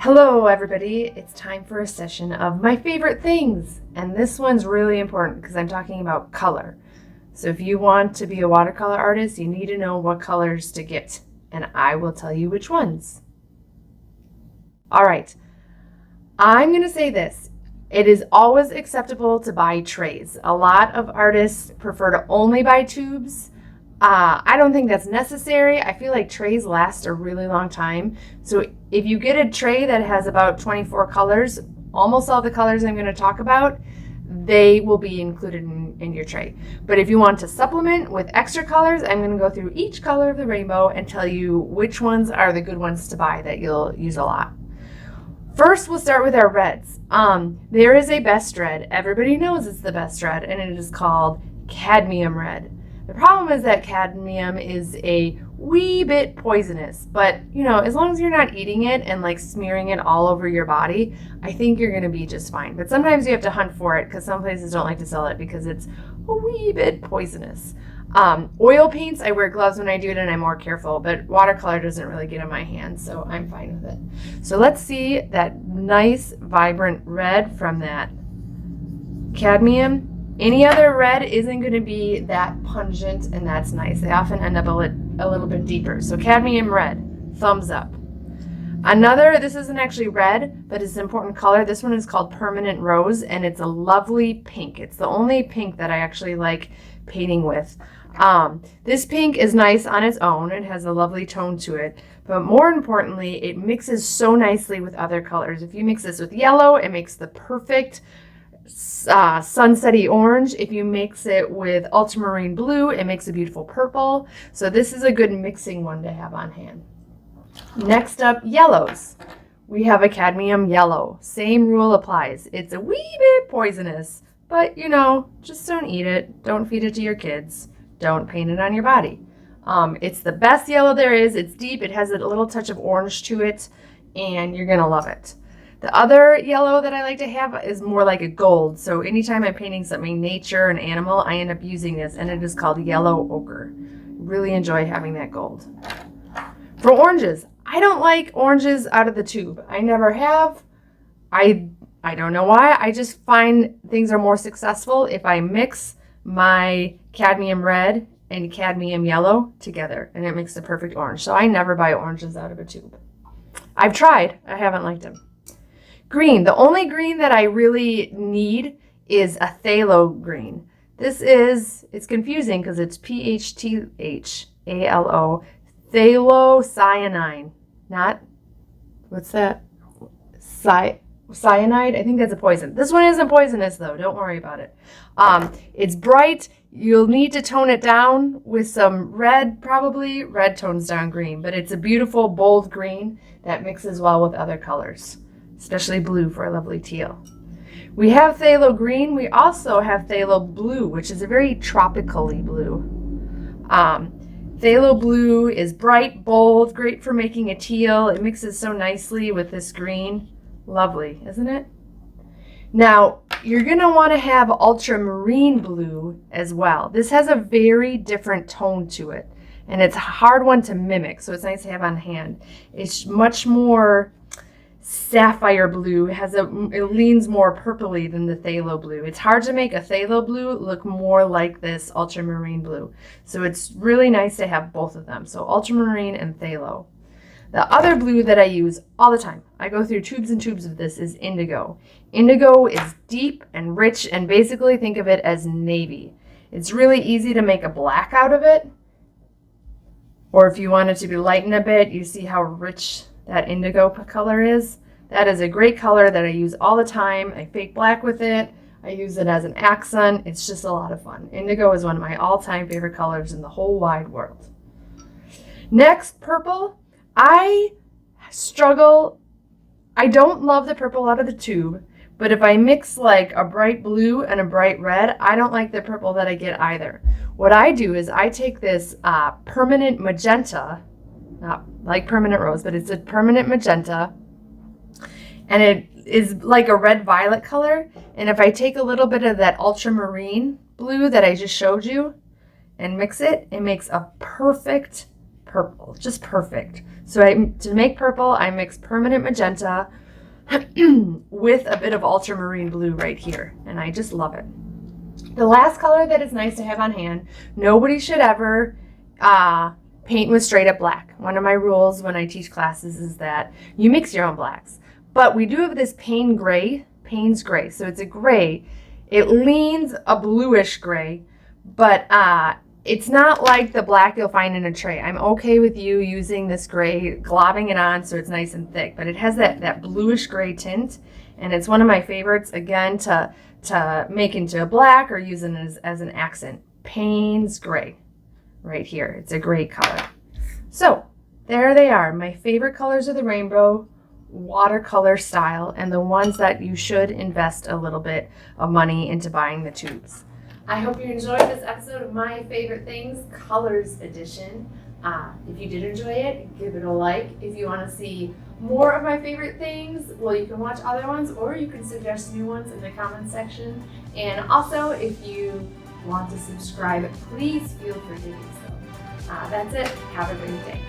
Hello everybody, it's time for a session of my favorite things. And this one's really important because I'm talking about color. So if you want to be a watercolor artist, you need to know what colors to get. And I will tell you which ones. All right, I'm going to say this. It is always acceptable to buy trays. A lot of artists prefer to only buy tubes. I don't think that's necessary. I feel like trays last a really long time. So if you get a tray that has about 24 colors, almost all the colors I'm going to talk about, they will be included in your tray. But if you want to supplement with extra colors, I'm going to go through each color of the rainbow and tell you which ones are the good ones to buy that you'll use a lot. First, we'll start with our reds. There is a best red. Everybody knows it's the best red, and it is called cadmium red. The problem is that cadmium is a wee bit poisonous, but as long as you're not eating it and like smearing it all over your body, I think you're going to be just fine. But sometimes you have to hunt for it because some places don't like to sell it because it's a wee bit poisonous. Oil paints, I wear gloves when I do it and I'm more careful, but watercolor doesn't really get in my hands, so I'm fine with it. So let's see that nice, vibrant red from that cadmium. Any other red isn't going to be that pungent, and that's nice. They often end up a little bit deeper. So cadmium red, thumbs up. This isn't actually red, but it's an important color. This one is called Permanent Rose, and it's a lovely pink. It's the only pink that I actually like painting with. This pink is nice on its own. It has a lovely tone to it. But more importantly, it mixes so nicely with other colors. If you mix this with yellow, it makes the perfect sunsetty orange. If you mix it with ultramarine blue, it makes a beautiful purple. So this is a good mixing one to have on hand. Next up, yellows. We have a cadmium yellow. Same rule applies. It's a wee bit poisonous, but just don't eat it. Don't feed it to your kids. Don't paint it on your body. It's the best yellow there is. It's deep. It has a little touch of orange to it, and you're gonna love it. The other yellow that I like to have is more like a gold. So anytime I'm painting something, nature, an animal, I end up using this, and it is called yellow ochre. Really enjoy having that gold. For oranges, I don't like oranges out of the tube. I never have. I don't know why. I just find things are more successful if I mix my cadmium red and cadmium yellow together, and it makes the perfect orange. So I never buy oranges out of a tube. I've tried. I haven't liked them. Green. The only green that I really need is a phthalo green. It's confusing because it's PHTHALO, phthalocyanine. Not, what's that? Cyanide? I think that's a poison. This one isn't poisonous though. Don't worry about it. It's bright. You'll need to tone it down with some red, probably. Red tones down green, but it's a beautiful, bold green that mixes well with other colors, especially blue for a lovely teal. We have phthalo green. We also have phthalo blue, which is a very tropically blue. Phthalo blue is bright, bold, great for making a teal. It mixes so nicely with this green. Lovely, isn't it? Now, you're going to want to have ultramarine blue as well. This has a very different tone to it, and it's a hard one to mimic, so it's nice to have on hand. It's much more sapphire blue. It leans more purpley than the phthalo blue. It's hard to make a phthalo blue look more like this ultramarine blue. So it's really nice to have both of them. So ultramarine and phthalo. The other blue that I use all the time, I go through tubes and tubes of this, is indigo. Indigo is deep and rich, and basically think of it as navy. It's really easy to make a black out of it. Or if you want it to be lightened a bit, you see how rich that indigo color is. That is a great color that I use all the time. I fake black with it. I use it as an accent. It's just a lot of fun. Indigo is one of my all-time favorite colors in the whole wide world. Next, purple. I struggle. I don't love the purple out of the tube, but if I mix like a bright blue and a bright red, I don't like the purple that I get either. What I do is I take this permanent magenta, not like permanent rose, but it's a permanent magenta, and it is like a red violet color. And if I take a little bit of that ultramarine blue that I just showed you and mix it, it makes a perfect purple, just perfect. So to make purple, I mix permanent magenta with a bit of ultramarine blue right here, and I just love it. The last color that is nice to have on hand, nobody should ever paint with straight up black. One of my rules when I teach classes is that you mix your own blacks. But we do have this Payne's gray. So it's a gray. It leans a bluish gray, but it's not like the black you'll find in a tray. I'm okay with you using this gray, globbing it on so it's nice and thick, but it has that bluish gray tint, and it's one of my favorites, again, to make into a black or use it as an accent. Payne's gray right here. It's a great color. So there they are, my favorite colors of the rainbow, watercolor style, and the ones that you should invest a little bit of money into buying the tubes. I hope you enjoyed this episode of My Favorite Things Colors Edition. If you did enjoy it, give it a like. If you want to see more of my favorite things, well, you can watch other ones or you can suggest new ones in the comments section. And also, if you want to subscribe, please feel free to do so. That's it. Have a great day.